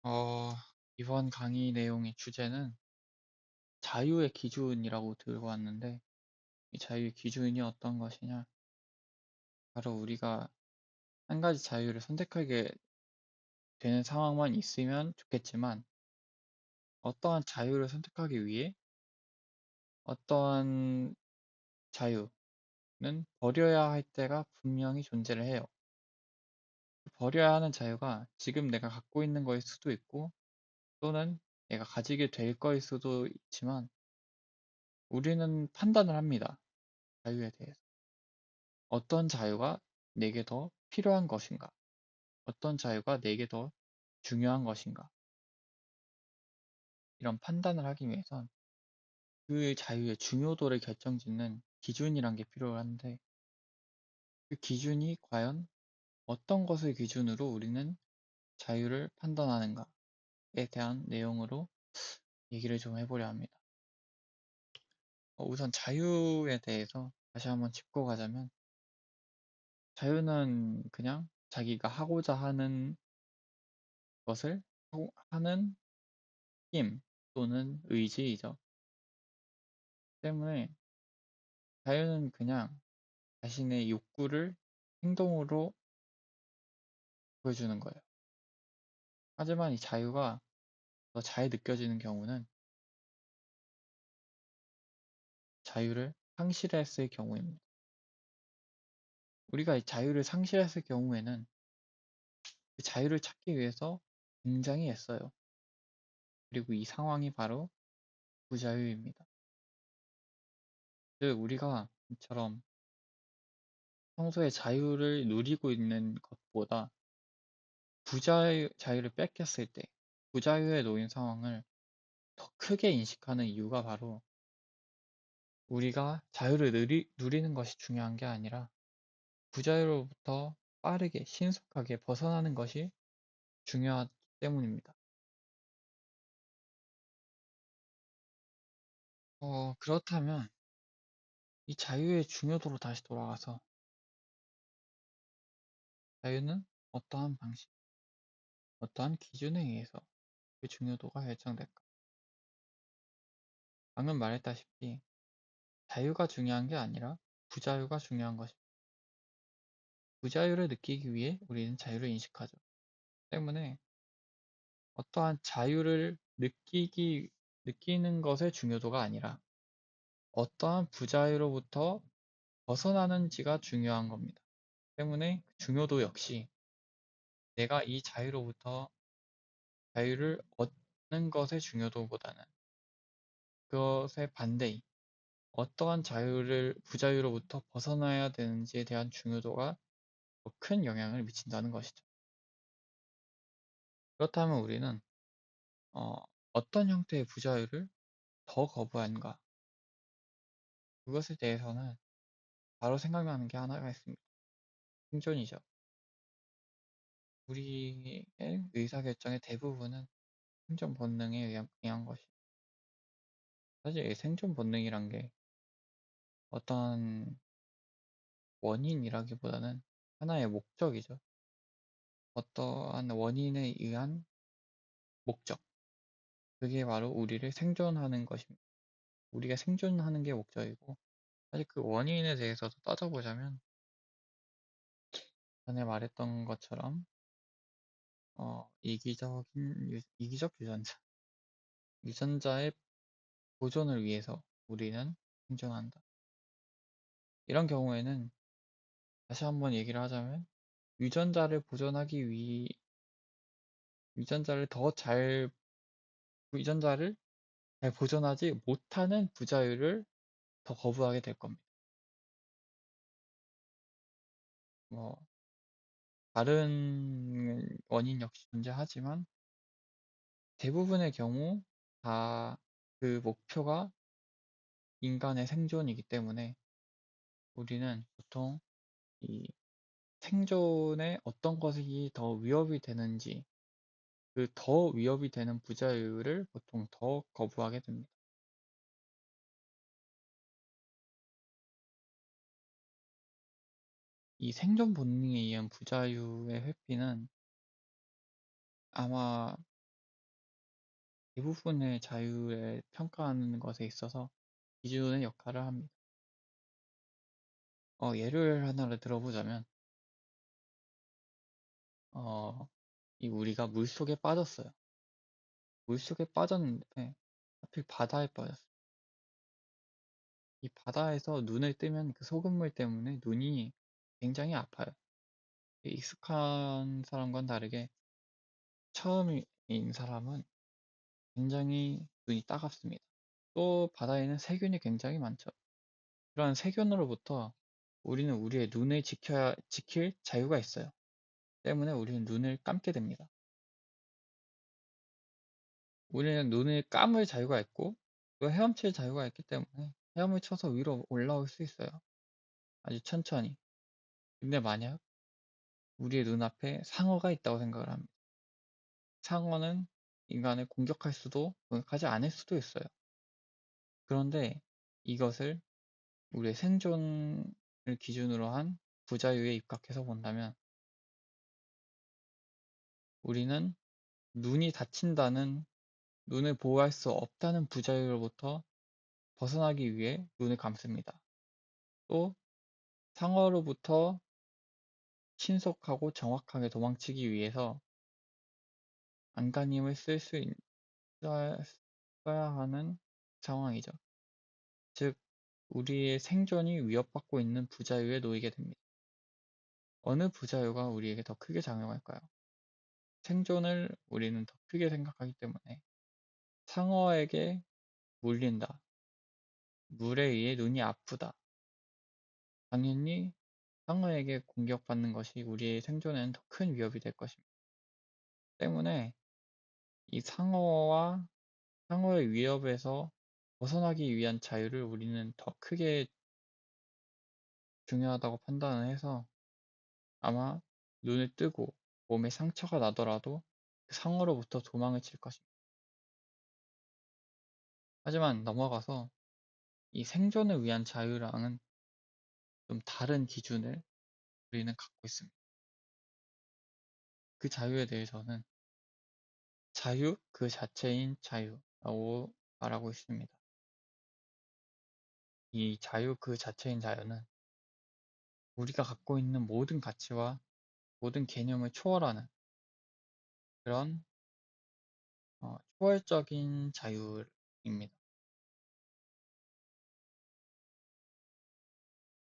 어, 이번 강의 내용의 주제는 자유의 기준이라고 들고 왔는데, 이 자유의 기준이 어떤 것이냐? 바로 우리가 한 가지 자유를 선택하게 되는 상황만 있으면 좋겠지만, 어떠한 자유를 선택하기 위해 어떠한 자유는 버려야 할 때가 분명히 존재를 해요. 버려야 하는 자유가 지금 내가 갖고 있는 거일 수도 있고, 또는 내가 가지게 될 거일 수도 있지만, 우리는 판단을 합니다. 자유에 대해서. 어떤 자유가 내게 더 필요한 것인가? 어떤 자유가 내게 더 중요한 것인가? 이런 판단을 하기 위해선 그 자유의 중요도를 결정짓는 기준이란 게 필요한데, 그 기준이 과연 어떤 것을 기준으로 우리는 자유를 판단하는가에 대한 내용으로 얘기를 좀 해보려 합니다. 우선 자유에 대해서 다시 한번 짚고 가자면, 자유는 그냥 자기가 하고자 하는 것을 하는 힘 또는 의지이죠. 때문에 자유는 그냥 자신의 욕구를 행동으로 보여주는 거예요. 하지만 이 자유가 더 잘 느껴지는 경우는 자유를 상실했을 경우입니다. 우리가 이 자유를 상실했을 경우에는 그 자유를 찾기 위해서 굉장히 애써요. 그리고 이 상황이 바로 부자유입니다. 즉, 우리가 이처럼 평소에 자유를 누리고 있는 것보다 자유를 뺏겼을 때 부자유에 놓인 상황을 더 크게 인식하는 이유가 바로 우리가 자유를 누리는 것이 중요한 게 아니라 부자유로부터 빠르게 신속하게 벗어나는 것이 중요하기 때문입니다. 그렇다면 이 자유의 중요도로 다시 돌아가서 자유는 어떠한 방식, 어떠한 기준에 의해서 그 중요도가 결정될까? 방금 말했다시피 자유가 중요한 게 아니라 부자유가 중요한 것입니다. 부자유를 느끼기 위해 우리는 자유를 인식하죠. 때문에 어떠한 자유를 느끼는 것의 중요도가 아니라 어떠한 부자유로부터 벗어나는지가 중요한 겁니다. 때문에 중요도 역시 내가 이 자유를 얻는 것의 중요도보다는 그것의 반대인 어떠한 부자유로부터 벗어나야 되는지에 대한 중요도가 더 큰 영향을 미친다는 것이죠. 그렇다면 우리는 어, 어떤 형태의 부자유를 더 거부한가? 그것에 대해서는 바로 생각나는 게 하나가 있습니다. 생존이죠. 우리의 의사결정의 대부분은 생존 본능에 의한 것이. 사실 이 생존 본능이란 게 어떤 원인이라기보다는 하나의 목적이죠. 어떠한 원인에 의한 목적. 그게 바로 우리를 생존하는 것입니다. 우리가 생존하는 게 목적이고, 사실 그 원인에 대해서도 따져보자면, 전에 말했던 것처럼, 이기적 유전자. 유전자의 보존을 위해서 우리는 생존한다. 이런 경우에는 다시 한번 얘기를 하자면 유전자를 보존하기 위해 유전자를 더 잘 유전자를 잘 보존하지 못하는 부자유를 더 거부하게 될 겁니다. 뭐 다른 원인 역시 존재하지만 대부분의 경우 다 그 목표가 인간의 생존이기 때문에 우리는 보통 이 생존에 어떤 것이 더 위협이 되는지 그 더 위협이 되는 부자유를 보통 더 거부하게 됩니다. 이 생존 본능에 의한 부자유의 회피는 아마 대부분의 자유에 평가하는 것에 있어서 기준의 역할을 합니다. 예를 하나를 들어보자면, 어, 이 우리가 물속에 빠졌어요. 물속에 빠졌는데, 하필 바다에 빠졌어요. 이 바다에서 눈을 뜨면 그 소금물 때문에 눈이 굉장히 아파요. 익숙한 사람과는 다르게 처음인 사람은 굉장히 눈이 따갑습니다. 또 바다에는 세균이 굉장히 많죠. 그런 세균으로부터 우리는 우리의 눈을 지킬 자유가 있어요. 때문에 우리는 눈을 감게 됩니다. 우리는 눈을 감을 자유가 있고 또 헤엄칠 자유가 있기 때문에 헤엄을 쳐서 위로 올라올 수 있어요. 아주 천천히. 근데 만약 우리의 눈앞에 상어가 있다고 생각을 합니다. 상어는 인간을 공격하지 않을 수도 있어요. 그런데 이것을 우리의 생존을 기준으로 한 부자유에 입각해서 본다면 우리는 눈이 다친다는 눈을 보호할 수 없다는 부자유로부터 벗어나기 위해 눈을 감습니다. 또 상어로부터 신속하고 정확하게 도망치기 위해서 안간힘을 써야 하는 상황이죠. 즉, 우리의 생존이 위협받고 있는 부자유에 놓이게 됩니다. 어느 부자유가 우리에게 더 크게 작용할까요? 생존을 우리는 더 크게 생각하기 때문에 상어에게 물린다. 물에 의해 눈이 아프다. 당연히 상어에게 공격받는 것이 우리의 생존에는 더 큰 위협이 될 것입니다. 때문에 이 상어의 위협에서 벗어나기 위한 자유를 우리는 더 크게 중요하다고 판단을 해서 아마 눈을 뜨고 몸에 상처가 나더라도 그 상어로부터 도망을 칠 것입니다. 하지만 넘어가서 이 생존을 위한 자유랑은 좀 다른 기준을 우리는 갖고 있습니다. 그 자유에 대해서는 자유 그 자체인 자유라고 말하고 있습니다. 이 자유 그 자체인 자유는 우리가 갖고 있는 모든 가치와 모든 개념을 초월하는 그런 초월적인 자유입니다.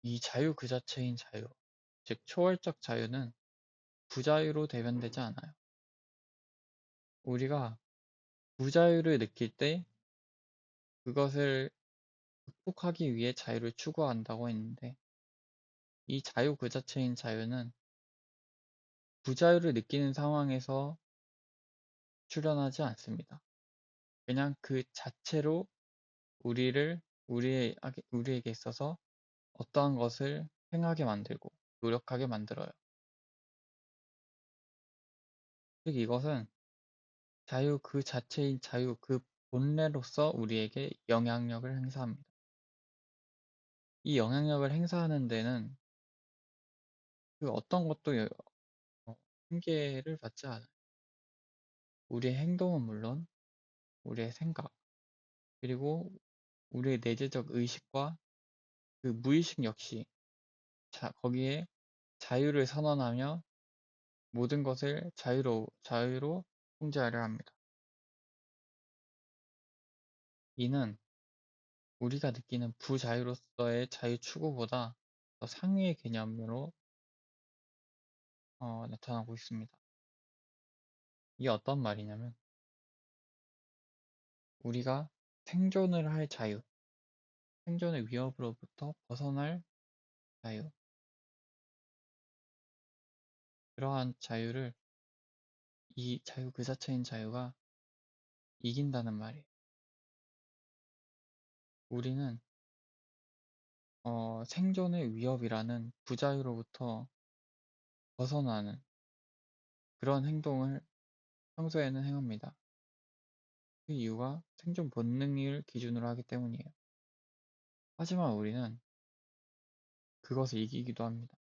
이 자유 그 자체인 자유, 즉 초월적 자유는 부자유로 대변되지 않아요. 우리가 부자유를 느낄 때 그것을 극복하기 위해 자유를 추구한다고 했는데 이 자유 그 자체인 자유는 부자유를 느끼는 상황에서 출현하지 않습니다. 그냥 그 자체로 우리에게 있어서 어떠한 것을 행하게 만들고 노력하게 만들어요. 즉 이것은 자유 그 자체인 자유 그 본래로서 우리에게 영향력을 행사합니다. 이 영향력을 행사하는 데는 그 어떤 것도 한계를 받지 않아요. 우리의 행동은 물론 우리의 생각 그리고 우리의 내재적 의식과 그 무의식 역시 거기에 자유를 선언하며 모든 것을 자유로 통제하려 합니다. 이는 우리가 느끼는 부자유로서의 자유 추구보다 더 상위의 개념으로 나타나고 있습니다. 이게 어떤 말이냐면 우리가 생존을 할 자유, 생존의 위협으로부터 벗어날 자유, 그러한 자유를 이 자유 그 자체인 자유가 이긴다는 말이에요. 우리는 생존의 위협이라는 부자유로부터 벗어나는 그런 행동을 평소에는 행합니다. 그 이유가 생존 본능을 기준으로 하기 때문이에요. 하지만 우리는 그것을 이기기도 합니다.